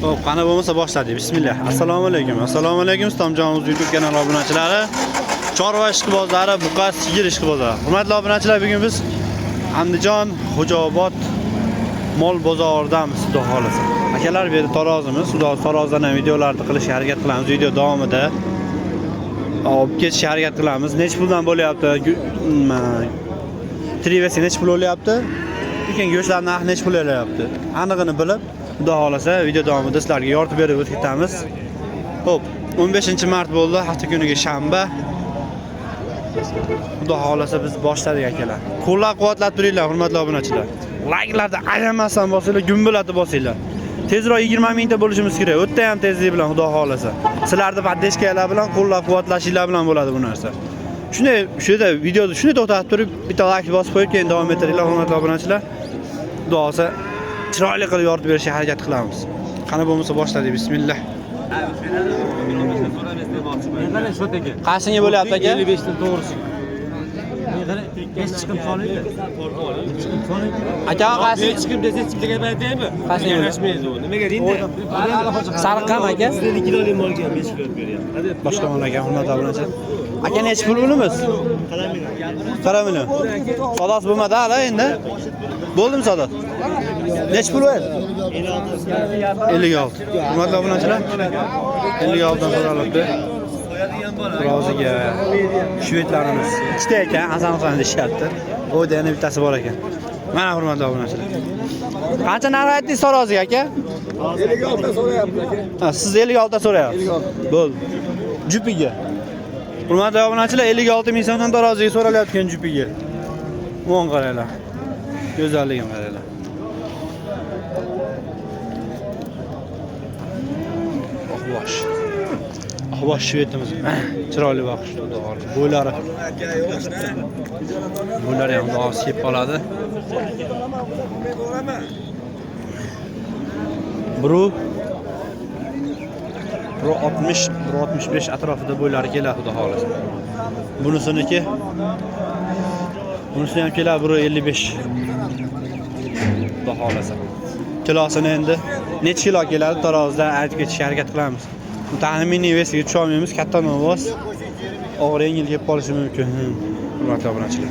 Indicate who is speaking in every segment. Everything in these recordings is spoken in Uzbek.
Speaker 1: Xo'p, qani bo'lmasa boshladik. Bismillah. Assalomu alaykum. Assalomu alaykum. Islomjonimiz YouTube kanali obunachilari, chorva ishqibozlari, buqa sigir ishqibozlari. Hurmatli obunachilar, bugun biz Andijon Xo'jaobod mol bozoridamiz, xudo xolasa. Akalar bu yerda tarozimiz, xudo tarozdan ham videolarni qilishga harakat qilamiz. Video davomida olib ketishga harakat qilamiz. Nech puldan bo'lyapti? Trivesi nech pul bo'lyapti? Lekin go'shtlar narxi nech pul bo'lyapti? Aniqini bilib, xudo xolasa video davomida sizlarga yoritib berib o'tamiz. Xo'p, 15-mart bo'ldi, hafta kuniga shanba. Xudo xolasa biz boshladik akalar. Qo'llab-quvvatlab turinglar, hurmatli obunachilar. Like'larni ayamasdan bosinglar, gumbillatib bosinglar. Tezroq 20 mingta bo'lishimiz kerak. O'tda ham tezlik bilan, xudo xolasa. Sizlarni poddeshkalar bilan, qo'llab-quvvatlashinglar bilan bo'ladi bu narsa. Shunday, shu yerda videoni shunday to'xtatib turib, bitta like bosib qo'yib, keyin davom ettiringlar, hurmatli obunachilar. Xudo xolasa chiroyli qilib yoritib berishga harakat qilamiz. Qani bo'lmasa boshladik. Bismillah. Qanchaga bo'lyapti aka?
Speaker 2: 55 dan to'g'risi. Hech chiqim solaydi.
Speaker 1: Aka qaysi?
Speaker 2: Hech chiqim desa chiqimga baytaymi?
Speaker 1: Qanchaga
Speaker 2: yarashmaydi u. Nimaga deydi?
Speaker 1: Sariqqam aka?
Speaker 2: 2 kiloli molga 5 kilo beryapti.
Speaker 1: Boshqa mol aka, hurmatli obunachilar. Aka nech pul bunimiz? 1 million. Sodas bo'lmadi hali endi. Bo'ldimi sodas? Nech pul ver? 56. Hurmatli obunachilar, 56 dan so'ralibdi. Roziga shvedlarimiz. Ikkita ekan, Hasanxon deyapti. O'yda yana bittasi bor ekan. Mana hurmatli obunachilar. Qancha narx aytdingiz Roziga aka?
Speaker 2: 56 dan so'rayapti aka.
Speaker 1: Ha, siz 56 dan so'rayapsiz. Bo'ldi. Jupiga. Hurmatli obunachilar, 56 ming so'mdan taroziga so'ralayotgan jupiga. Mo'ng qaranglar. Go'zalligini qaranglar. Ahvosh. Ahvosh shvetimiz. Chiroyli boqish, xudo xolasa. Bo'ylari. Bo'ylari ham do'z kelib qoladi. Bro 60, 65 atrofida bo'ylari keladi, xudo xolasa. Bunisiniki. Bunisi ham keladi 55. Xudo xolasa. Kilosini endi necha kilo keladi tarozdan aytib ketishga harakat qilamiz. Taxminiy vesiga tusha olmaymiz, katta novoz. Og'ir yengil kelib qolishi mumkin. Hurmatli obunachilar.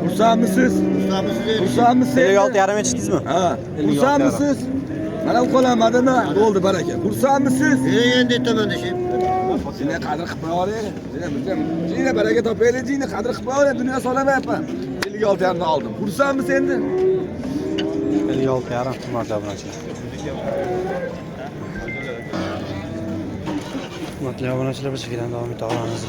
Speaker 2: Ursamisiz?
Speaker 1: 56 yarim echdingizmi?
Speaker 2: Ha. Ursamisiz? Mana qo'lamadimi? Bo'ldi baraka. Ursamisiz?
Speaker 3: Endi aytaman deshim.
Speaker 2: Seni qadr qilib qo'ying. Seni baraka topaylik, seni qadr qilib qo'ying. Dunyo solamayapman. 56 yarimni oldim. Ursamisiz endi?
Speaker 1: 56 yarim hurmatli obunachilar. Hurmatli obunachilar, biz videoni davom ettiramiz.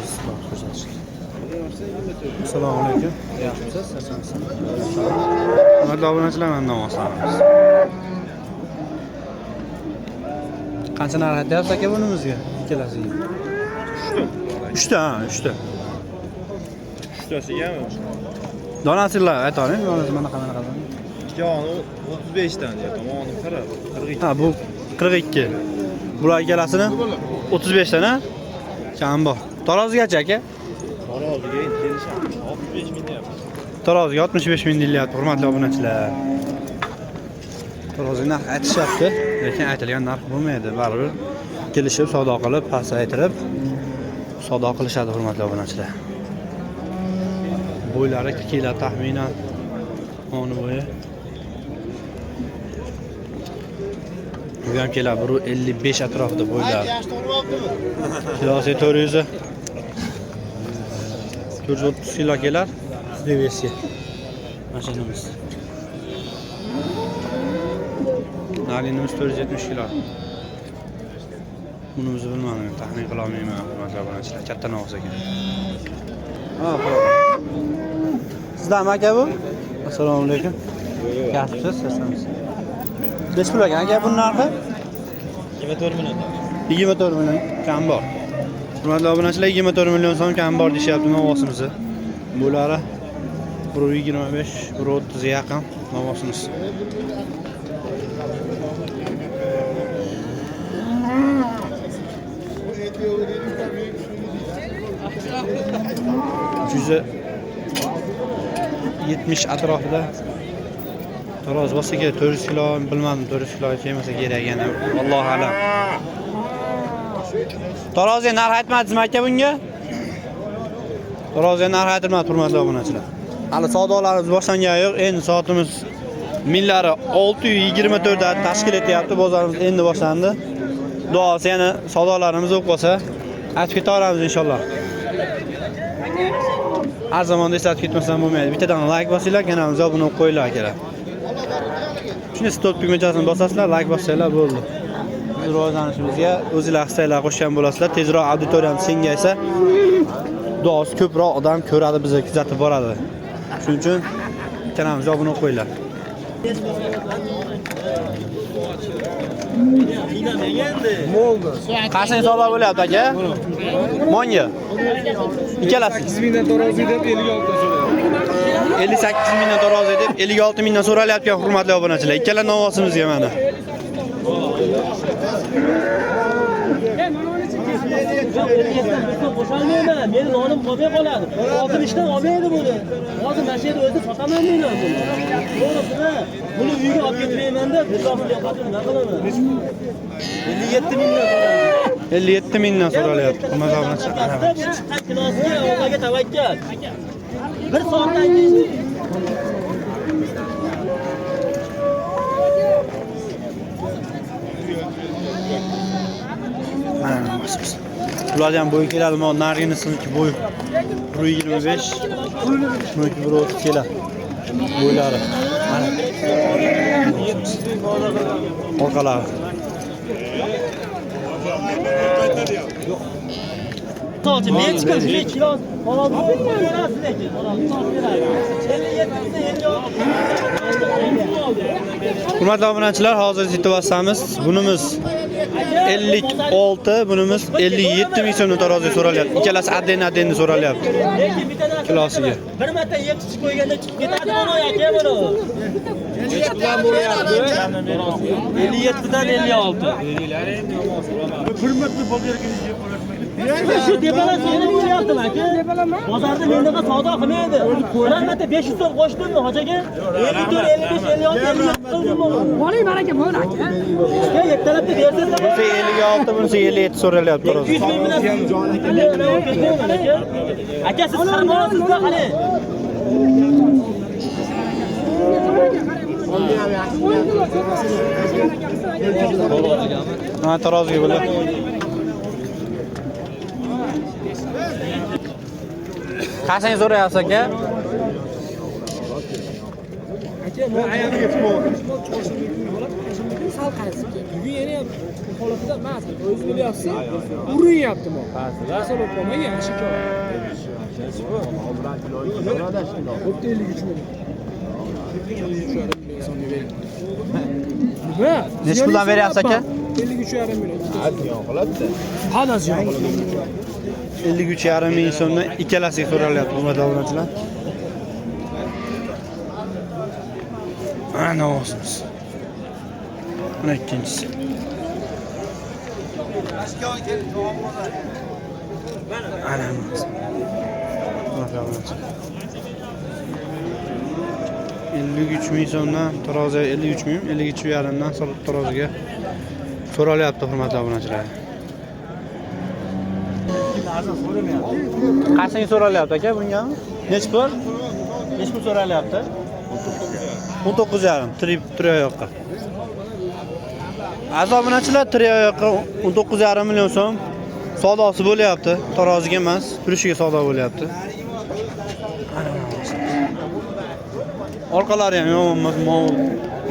Speaker 1: Assalomu alaykum. Yaxshimisiz? Asansiz? Hurmatli obunachilar, men namozlanamiz. Qancha narx aytyapsiz aka bunimizga? Ikkalasiga. 3 ta, 3 ta.
Speaker 3: 3 tasigami?
Speaker 1: Donasilar aytavering, donasi mana qanaqa qadam?
Speaker 3: Joni 35 dan deyapman. Mana qara, 42.
Speaker 1: Ha, bu 42. Bular ikkalasini 35 dan, ha? Kam bor. Tarozigacha aka?
Speaker 3: Taroziga endi kelishamiz. 65 ming deyapmiz.
Speaker 1: Taroziga 65 ming deyilyapti, hurmatli obunachilar. Tarozi narx aytishyapti, lekin aytilgan narx bo'lmaydi. Baribir kelishib, savdo qilib, pasaytirib savdo qilishadi, hurmatli obunachilar. Bo'ylari kilo taxminan 10 bo'yi. Bu ham keladi, 55 atrofida bo'ylari. Kilosi 400. 430 kilo kelar. Devesi. Mashinamiz. Nalinimiz 470 kilo. Bunimizni bilmadim, taxmin qila olmayman, hurmatli obunachilar. Katta novoz ekan. Ha, xo'p. Sizlarmi aka bu? Assalomu alaykum. Yaxshimisiz? Asansiz? Nech pul ekan aka buning narxi?
Speaker 3: 24 million.
Speaker 1: 24 million kam bor. Hurmatli obunachilar, 24 million so'm kam bor deyapti novosimizni. Bo'lari 125, 130 ga yaqin novosimiz. %70 atrofida Taroz bo'lsa kerak 400 kilo, bilmadim 400 kilo kelmasa kerak yana. Allohu alam. Taroziga narx aytmadingizmi aka bunga? Taroziga narx aytmadi, hurmatli obunachilar. Hali savdolarimiz boshlangan yo'q. Endi soatimiz millari 6:24 da tashkil etyapti. Bozorimiz endi boshlandi. Duosi yana savdolarimiz o'q bo'lsa, aytib ketaveramiz inshaalloh. Har zaman eslatib ketmasam bo'lmaydi. Bittadan like bosinglar, kanalimizga obuna bo'lib qo'yinglar akalar. Shuni stop tugmachasini bosasizlar, like bossanglar bo'ldi. Biz rivojlanishimizga o'zingizlar hissanglar qo'shgan bo'lasizlar. Tezroq auditoriyamiz kengaysa, duosi ko'proq odam ko'radi, bizni kuzatib boradi. Shuning uchun kanalimizga obuna bo'lib qo'yinglar. Qancha savdo bo'lyapti aka? Monga. Ikkalasi
Speaker 4: 8 mingdan tarozi deb 56 so'rayapti.
Speaker 1: 58 mingdan tarozi deb 56 mingdan so'ralyapti, hurmatli obunachilar. Ikkala novosimizga mana.
Speaker 5: Qo'shalmayman, meni nonim qolmay qoladi. Hozir ishdan olmaydi buni. Hozir mashina o'zi sotaman deyman buni. To'g'risida buni uyga olib ketmayman-da, bularni yo'qotib nima qilaman? 57 mingdan so'rayapti.
Speaker 1: 57 mingdan so'ralyapti. Hurmatli obunachilar.
Speaker 5: Chiqqan kilosiga Allohga tavakkal. Bir soatdan keyin
Speaker 1: Ular ham bo'yi keladi, men narginisiniki bo'y 125, buniki 130 keladi. Bo'ylari. Mana. Orqalari.
Speaker 5: To'g'ri, men chiqib 1 kilo qoladi. Berasiz lekin. 57
Speaker 1: Hurmatli obunachilar, hozir situasiyamiz bunimiz 56, bunimiz 57 ming so'mdan taroziga so'ralyapti. Ikkalasi adden so'ralyapti.
Speaker 5: lekin bittadan
Speaker 1: Kilosiga.
Speaker 5: bir marta yeb chiqib qo'yganda chiqib ketadi buni aka buni. 57 dan 56. Shu debalar seni bo'lyapti aka. Bozorda mendaqa savdo qilmaydi. Bilan marta 500 so'm qo'shdimmi hojaga? 54, 55, 56, 57 qildim buni.
Speaker 6: Voling baraka bo'l aka.
Speaker 5: Aka yettalabda bersangiz
Speaker 1: Bunisi 56, bunisi 57 so'ralyapti taroziga.
Speaker 5: 200 ming bilan aka siz ham olasizda qani?
Speaker 1: Mana taroziga bo'lyapti. Qancha so'rayapsiz aka?
Speaker 6: Sal qaraysiz. Bugun yana holatda emas. O'zingiz bilyapsiz. Urinyapti mo. Asal o'pmay yaxshi kor. Xuddi 53 ming.
Speaker 1: Necha puldan beryapsiz aka?
Speaker 6: 53,5 million.
Speaker 3: Aziyon qiladi.
Speaker 6: Hadas yo'q.
Speaker 1: 53,5 ming so'mdan ikkalasiga so'ralyapti, hurmatli obunachilar. Ana o'zimiz. Mana ikkinchisi. Ana o'zimiz. Hurmatli obunachilar. 53 ming so'mdan taroziga 53 ming, 53,5 dan taroziga so'ralyapti, hurmatli obunachilar. Qanchaga so'ralyapti aka bunga? Nech pul? Nech pul so'ralyapti? 19,5, 3 oyoqqa. Aziz obunachilar, 3 oyoqqa 19,5 million so'm savdosi bo'lyapti. Taroziga emas, turishiga savdo bo'lyapti. Orqalari ham yomon emas,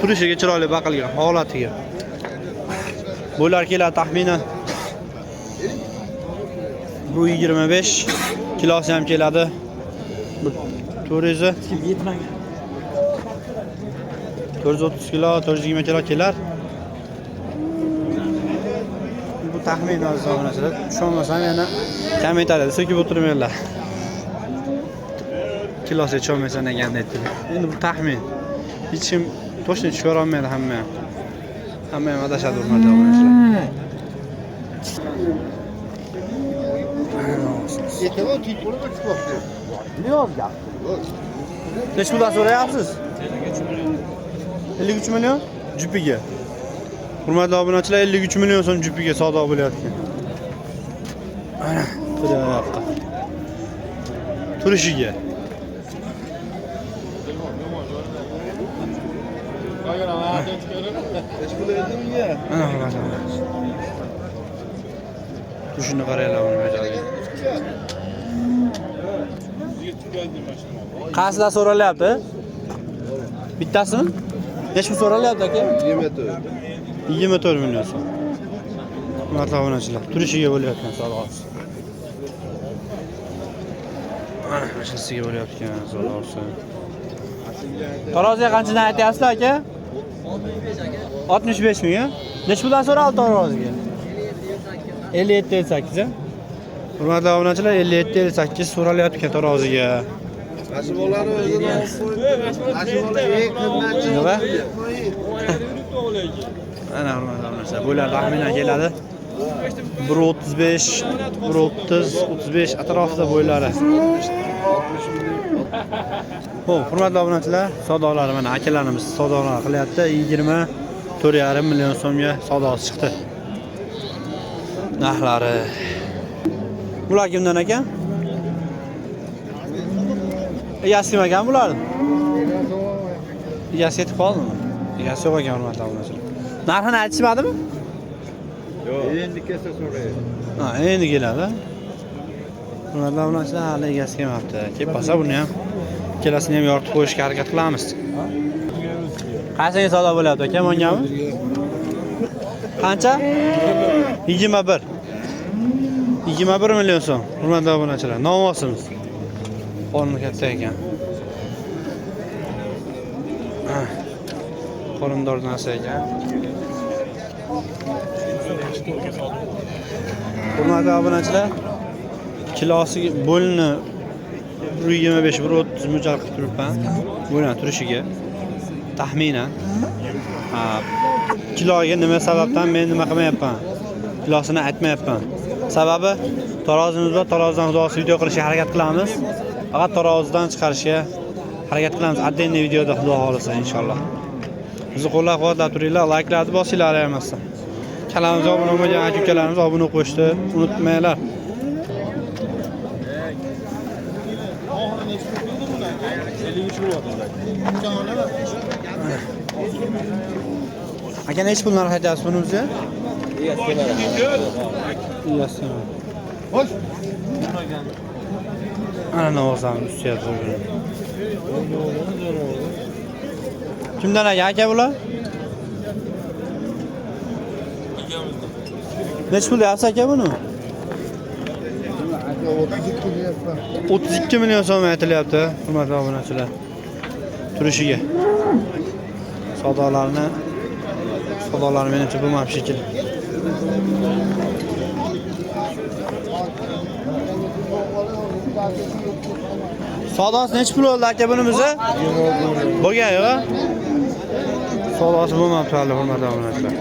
Speaker 1: turishiga chiroyli baqilgan holatiga. Bo'lar keladi taxminan 125 kilosi ham keladi. 400 430 kilo, 420 kilo kelar. Bu taxmin aziz obunachilar. Ishonmasam yana kommentariyada so'kib o'tirmanglar. Kilosi cho'lmaysan deganda aytdilar. Endi bu taxmin. Hech kim to'shni tushira olmaydi hamma ham. Hamma ham adashadi hurmatli obunachilar. Nech puldan so'rayapsiz? 53 million jupiga. Hurmatli obunachilar, 53 million so'm jupiga savdo bo'lyapti. Mana buyoqqa. Turishiga. Tushini qaranglar buni bajargan. Qaysilar so'ralyapti? Bittasimi? Nechta so'ralyapti aka? 24 million so'm. Hurmatli obunachilar, turishiga bo'layotgan savdosi. Mana shunisiga bo'layotgan savdosi. Taroziga qanchadan aytyapsizlar aka? 65 ming, nech puldan so'raldi taroziga? 57.8 a? Hurmatli obunachilar, 57.8 so'ralyapti taroziga.
Speaker 4: Mashinalarni o'zini
Speaker 1: Nima? Ana hurmatli obunachilar, bular taxminan keladi. 1.35, 1.30, 35 atrofida bo'ylari. Xo'p, hurmatli obunachilar, savdolar mana akalarimiz savdolar qilyapti. 24.5 million so'mga savdosi chiqdi. Narxlari. Bular kimdan ekan? Egasi kim ekan bular? Egasi yetib qoldimi? Egasi yo'q ekan hurmatli obunachilar. Narxini aytishmadimi?
Speaker 3: Yo'q. Endi kelsa so'raydi.
Speaker 1: Ha, endi keladi. Hurmatli obunachilar, hali egasi kelmabdi. Kelib qolsa buni ham ikkalasini ham yoritib qo'yishga harakat qilamiz. Qanchaga savdo bo'lyapti aka, mongami? Qancha? 21. 21 million so'm. Hurmatli obunachilar, novvosimiz. Qo'lni katta ekan. Qo'limdor narsa ekan. Hurmatli obunachilar, kilosi bo'lni 125 130 mo'ljal qilib turibman. Bo'lgan turishiga taxminan. Kiloga nima sababdan men nima qilmayapman? Kilosini aytmayapman. Sababi tarozimiz bor, tarozidan xudosi video qilishga harakat qilamiz. Faqat tarozidan chiqarishga harakat qilamiz. Отдельный videoda xudo xolisa inshaalloh. Bizni qo'llab-quvvatlab turinglar, like'larni bosinglar emasdan. Kanalimizga obuna bo'lmagan aka-ukalarimiz obuna qo'yishni unutmanglar. Aka nech pul narx aytyapsiz bunimizga? Egasi. Xo'sh. Ana navozamiz ustyapti. Kimdan aka bular? Nech pul deyapsiz aka buni? 32 million so'm aytilyapti, hurmatli obunachilar. Turishiga. Savdolarni menimcha bo'lmabdi shekilli. Savdosi nech pul bo'ldi aka bunimizni? Bo'lgan yo'q. Savdosi bo'lmabdi hali, hurmatli obunachilar.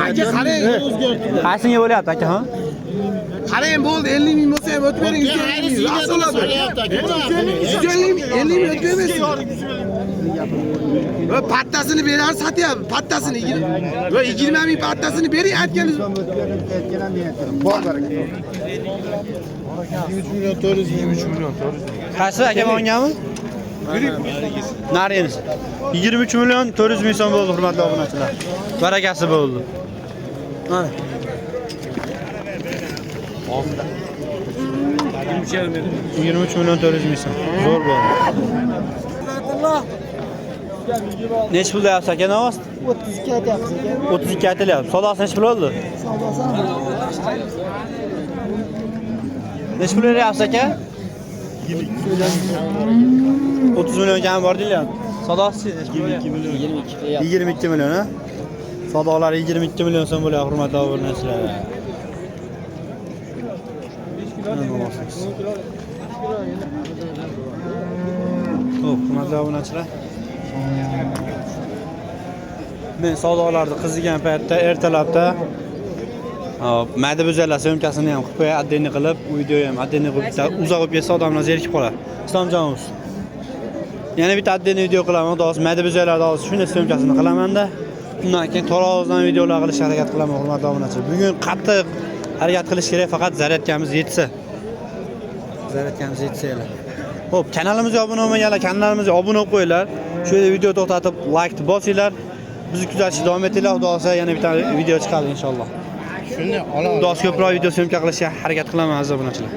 Speaker 4: aka qarang, o'zgartirdi.
Speaker 1: Qaysiga bo'lyapti aka, ha?
Speaker 4: Qarang, bo'ldi 50 ming bo'lsa ham o'tib bering. 150 ming. 50 ming o'tib bermaysiz. Va pattasini berarsiz, satyapti. Pattasini 20 ming pattasini bering, aytganingiz. Bor baraka. 23 million 400 ming.
Speaker 1: Qaysi aka bo'lganmi? Narigisi. 23 million 400 ming so'm bo'ldi, hurmatli obunachilar. Barakasi bo'ldi. Mana. 23 million 400 ming so'm. Zo'r bo'ldi. Nech pul deyapsiz aka, navoz?
Speaker 5: 32 aytyapsiz aka.
Speaker 1: 32 aytilyapti. Savdosi nech pul bo'ldi?
Speaker 5: Savdosi
Speaker 1: Nech pul beryapsiz aka? 30 million kam bor deyapti. Savdosi 22 million. 22 million, ha? Savdolari 22 million so'm bo'lyapti, hurmatli obunachilar. Xo'p, hurmatli obunachilar. Men savdolarni qizigan paytda ertalabda mayda buzarlar syomkasini ham qilib qo'yay, отдельный qilib, video ham отдельный qilib, uzoq bo'lib ketsa odamlar zerikib qoladi. Islomjonimiz, Yana bitta atdeni video qilaman. Xudo xohlasa mayda bizaylarda hozir shunday syomkasini qilaman-da. Undan keyin to'g'ri videolar qilishga harakat qilaman, hurmatli obunachilar. Bugun qattiq harakat qilish kerak, faqat zaryadkamiz yetsa. Zaryadkamiz yetsa ela. Xo'p, kanalimizga obuna bo'lmaganlar, kanalimizga obuna bo'lib qo'yinglar. Shu yerda video to'xtatib, like bosinglar. Bizni kuzatishda davom etinglar. Xudo xohlasa yana bitta video chiqadi inshaalloh. Shuni olamiz. Xudo xohlasa ko'proq video syomka qilishga harakat qilaman aziz obunachilar.